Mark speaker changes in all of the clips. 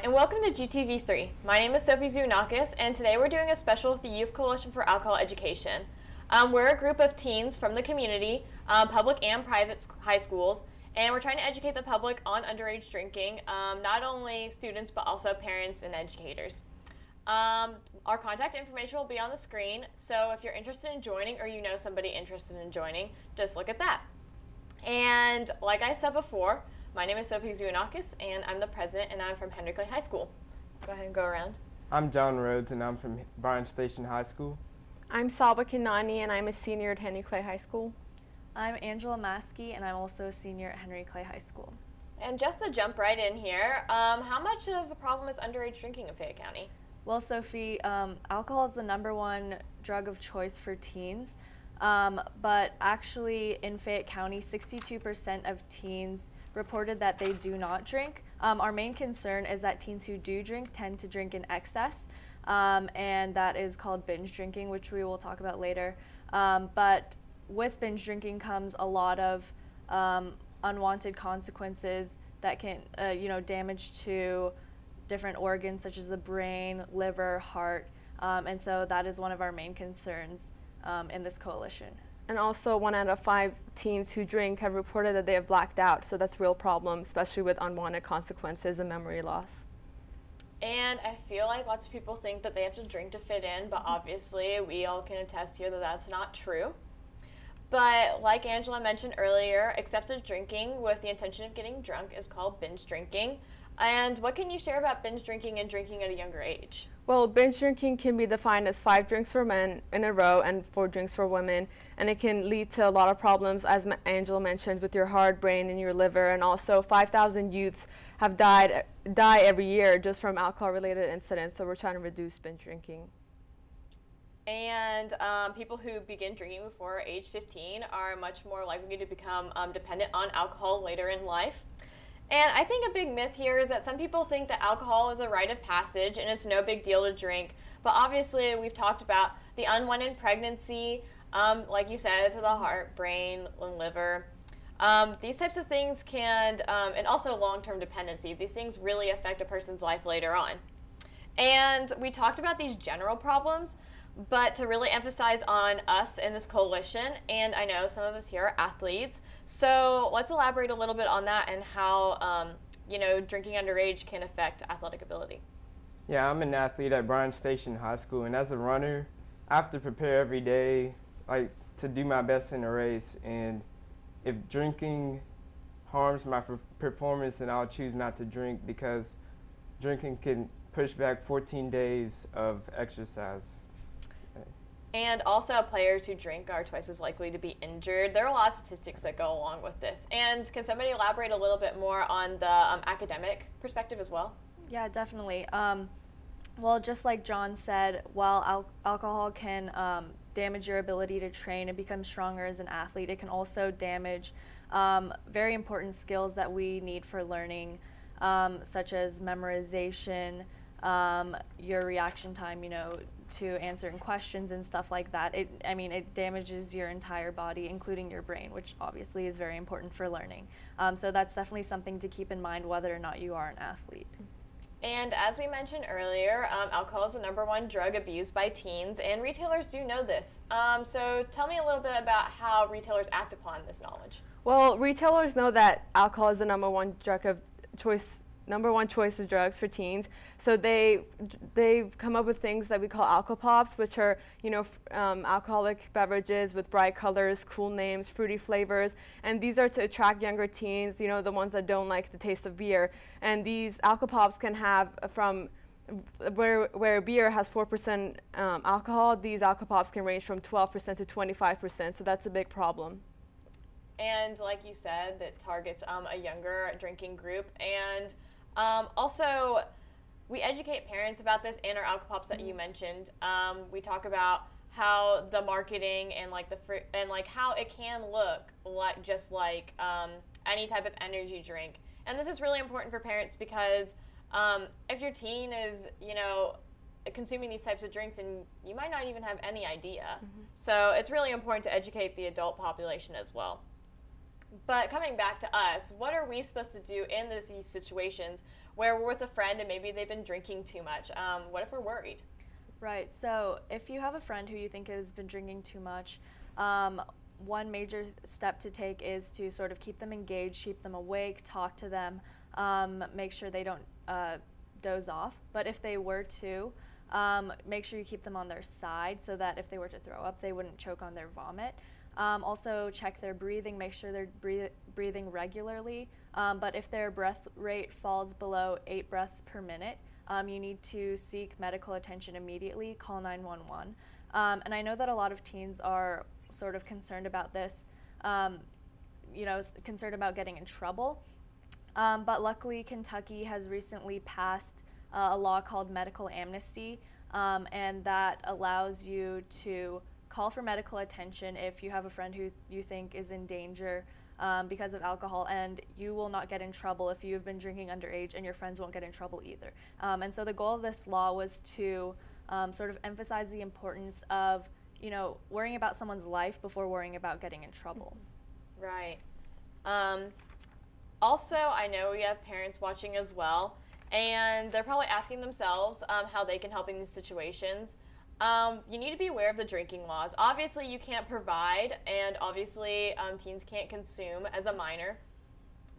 Speaker 1: and welcome to GTV3. My name is Sophie Zounakis, and today we're doing a special with the Youth Coalition for Alcohol Education. We're a group of teens from the community, public and private high schools, and we're trying to educate the public on underage drinking, not only students but also parents and educators. Our contact information will be on the screen, so if you're interested in joining or you know somebody interested in joining, just look at that. And like I said before, my name is Sophie Zounakis, and I'm the president, and I'm from Henry Clay High School. Go ahead and go around.
Speaker 2: I'm John Rhodes, and I'm from Bryan Station High School.
Speaker 3: I'm Salba Kanani, and I'm a senior at Henry Clay High School.
Speaker 4: I'm Angela Maskey, and I'm also a senior at Henry Clay High School.
Speaker 1: And just to jump right in here, how much of a problem is underage drinking in Fayette County?
Speaker 4: Well, Sophie, alcohol is the #1 drug of choice for teens, but actually in Fayette County, 62% of teens reported that they do not drink. Our main concern is that teens who do drink tend to drink in excess, and that is called binge drinking, which we will talk about later. But with binge drinking comes a lot of unwanted consequences that can, damage to different organs such as the brain, liver, heart, and so that is one of our main concerns in this coalition.
Speaker 3: And also 1 out of 5 teens who drink have reported that they have blacked out, so that's a real problem, especially with unwanted consequences and memory loss.
Speaker 1: And I feel like lots of people think that they have to drink to fit in, but obviously we all can attest here that that's not true. But like Angela mentioned earlier, excessive drinking with the intention of getting drunk is called binge drinking. And what can you share about binge drinking and drinking at a younger age?
Speaker 3: Well, binge drinking can be defined as 5 drinks for men in a row and 4 drinks for women, and it can lead to a lot of problems, as Angela mentioned, with your heart, brain, and your liver. And also 5,000 youths have die every year just from alcohol-related incidents, so we're trying to reduce binge drinking.
Speaker 1: And people who begin drinking before age 15 are much more likely to become dependent on alcohol later in life. And I think a big myth here is that some people think that alcohol is a rite of passage and it's no big deal to drink. But obviously, we've talked about the unwanted pregnancy, like you said, to the heart, brain, and liver. These types of things can, and also long-term dependency, these things really affect a person's life later on. And we talked about these general problems, but to really emphasize on us in this coalition, and I know some of us here are athletes, so let's elaborate a little bit on that and how drinking underage can affect athletic ability.
Speaker 2: Yeah, I'm an athlete at Bryan Station High School, and as a runner, I have to prepare every day, to do my best in a race. And if drinking harms my performance, then I'll choose not to drink, because drinking can push back 14 days of exercise.
Speaker 1: And also, players who drink are twice as likely to be injured. There are a lot of statistics that go along with this. And can somebody elaborate a little bit more on the academic perspective as well?
Speaker 4: Yeah, definitely. Well, just like John said, while alcohol can damage your ability to train and become stronger as an athlete, it can also damage very important skills that we need for learning, such as memorization, your reaction time, to answering questions and stuff like that. It damages your entire body, including your brain, which obviously is very important for learning. So that's definitely something to keep in mind whether or not you are an athlete.
Speaker 1: And as we mentioned earlier, alcohol is the #1 drug abused by teens, and retailers do know this. So tell me a little bit about how retailers act upon this knowledge.
Speaker 3: Well, retailers know that alcohol is the #1 drug of choice, #1 choice of drugs for teens. So they've come up with things that we call alco pops, which are alcoholic beverages with bright colors, cool names, fruity flavors, and these are to attract younger teens, the ones that don't like the taste of beer. And these alco pops can have from where beer has 4% alcohol, these alco pops can range from 12% to 25%. So that's a big problem.
Speaker 1: And like you said, that targets a younger drinking group. And also, we educate parents about this in our alco pops that you mentioned. We talk about how the marketing and how it can look just like any type of energy drink. And this is really important for parents because if your teen is, consuming these types of drinks, and you might not even have any idea. Mm-hmm. So it's really important to educate the adult population as well. But coming back to us, what are we supposed to do in these situations where we're with a friend and maybe they've been drinking too much. What if we're worried?
Speaker 4: Right. So if you have a friend who you think has been drinking too much, one major step to take is to sort of keep them engaged, keep them awake, talk to them, make sure they don't doze off. But if they were to, make sure you keep them on their side so that if they were to throw up, they wouldn't choke on their vomit. Also check their breathing, make sure they're breathing regularly. But if their breath rate falls below 8 breaths per minute, you need to seek medical attention immediately, call 911. And I know that a lot of teens are sort of concerned about this, concerned about getting in trouble. But luckily, Kentucky has recently passed a law called medical amnesty, and that allows you to call for medical attention if you have a friend who you think is in danger because of alcohol, and you will not get in trouble if you've been drinking underage, and your friends won't get in trouble either. And so the goal of this law was to sort of emphasize the importance of worrying about someone's life before worrying about getting in trouble.
Speaker 1: Right. Also, I know we have parents watching as well, and they're probably asking themselves how they can help in these situations. You need to be aware of the drinking laws. Obviously, you can't provide, and obviously, teens can't consume as a minor.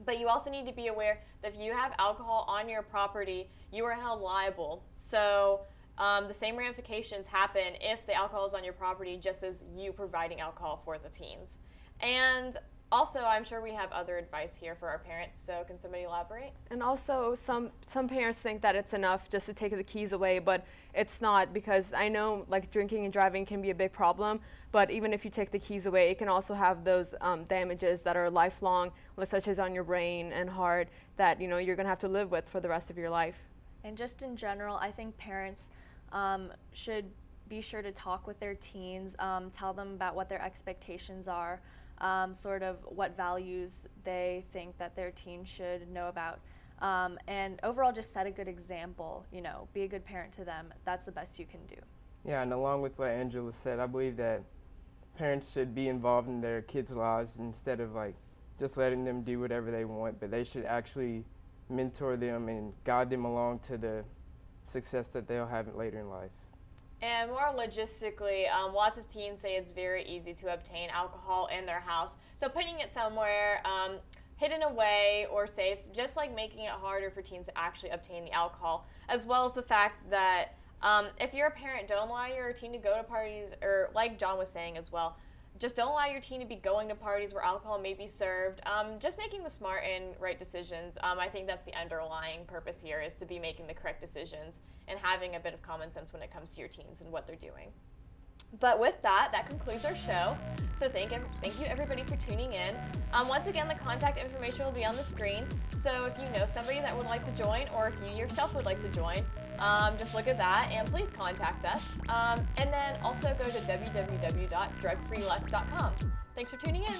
Speaker 1: But you also need to be aware that if you have alcohol on your property, you are held liable. So the same ramifications happen if the alcohol is on your property, just as you providing alcohol for the teens. And also, I'm sure we have other advice here for our parents, so can somebody elaborate?
Speaker 3: And also, some parents think that it's enough just to take the keys away, but it's not, because I know like drinking and driving can be a big problem, but even if you take the keys away, it can also have those damages that are lifelong, such as on your brain and heart, that you're going to have to live with for the rest of your life.
Speaker 4: And just in general, I think parents should be sure to talk with their teens, tell them about what their expectations are, sort of what values they think that their teen should know about. And overall, just set a good example, be a good parent to them. That's the best you can do.
Speaker 2: Yeah, and along with what Angela said, I believe that parents should be involved in their kids' lives instead of just letting them do whatever they want, but they should actually mentor them and guide them along to the success that they'll have later in life.
Speaker 1: And more logistically, lots of teens say it's very easy to obtain alcohol in their house. So putting it somewhere hidden away or safe, just making it harder for teens to actually obtain the alcohol, as well as the fact that if you're a parent, don't allow your teen to go to parties, or like John was saying as well, just don't allow your teen to be going to parties where alcohol may be served. Just making the smart and right decisions. I think that's the underlying purpose here, is to be making the correct decisions and having a bit of common sense when it comes to your teens and what they're doing. But with that concludes our show. So thank you everybody for tuning in. Once again, the contact information will be on the screen. So if you know somebody that would like to join, or if you yourself would like to join, just look at that and please contact us. And then also go to www.drugfreelux.com. Thanks for tuning in.